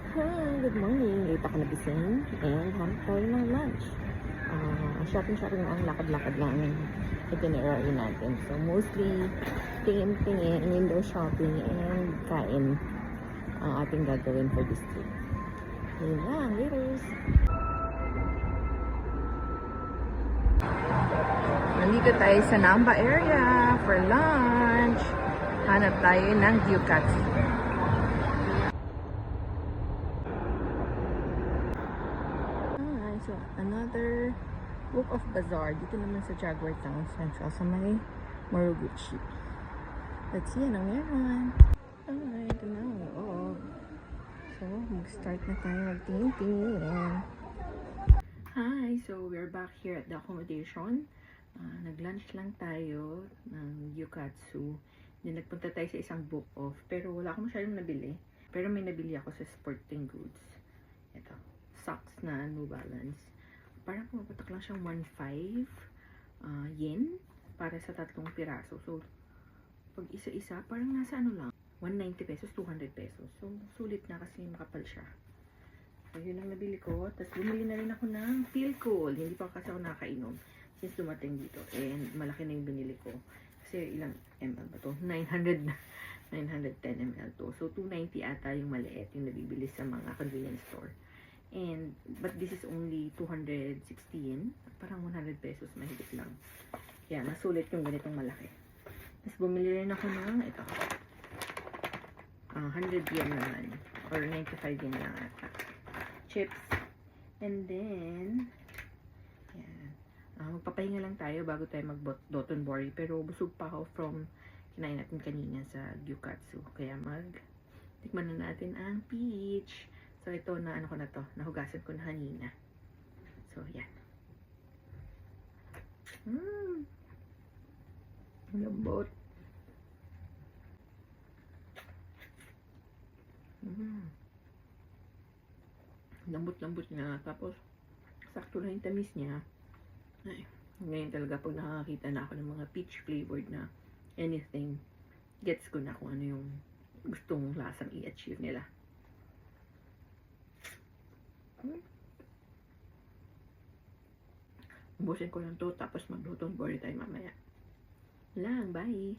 Hi, good morning. Late ako nagising and hanap tayo ng lunch. Shopping lang, lakad-lakad lang ang itinerary natin. So, mostly tingin-tingin, window shopping, and kain ang ating gagawin for this trip. Yun lang, laters! Nandito tayo sa Namba area for lunch. Hanap tayo ng gyukatsu. So, another book of bazaar dito naman sa Jaguar Town Central sa may Maruguchi. Let's see anong meron. Ito na ang loob. So, mag-start na tayo magtingin-tingin. Hi! So, we're back here at the accommodation. Nag-lunch lang tayo ng gyukatsu. Then, nagpunta tayo sa isang book off. Pero wala akong masyadong nabili. Pero may nabili ako sa sporting goods. Ito. Socks na New Balance. Parang pumapatak lang siyang 1.5 yen para sa 3 piraso. So, pag isa-isa, parang nasa ano lang, 190 pesos, 200 pesos. So, sulit na kasi makapal siya. So, yun ang nabili ko. Tapos, bumili na rin ako ng Feel Cool. Hindi pa kasi ako nakainom since dumating dito. And, malaki na yung binili ko. Kasi, ilang ml ba to? 910 ml to. So, 290 ata yung maliit, yung nabibili sa mga convenience store. But this is only 260 yen. Parang 100 pesos, mahigit lang. Yan, nasulit yung ganitong malaki. Tapos bumili rin ako ng ito. 100 yen naman. Or 95 yen lang ata. Chips. And then, yan. Magpapahinga lang tayo bago tayo mag-dotonbori. Pero busog pa ako from kinain natin kanina sa gyukatsu. Kaya tikman na natin ang peach. So, ito na ano ko na to. Nahugasan ko na kanina. So, yan. Lambot. Lambot-lambot niya. Tapos, sakto lang yung tamis niya. Ay, ngayon talaga pag nakakita na ako ng mga peach flavored na anything, gets ko na kung ano yung gustong lasang i-achieve nila. Ubusin ko lang to, tapos mag-dotonbori tayo mamaya. Lang, bye!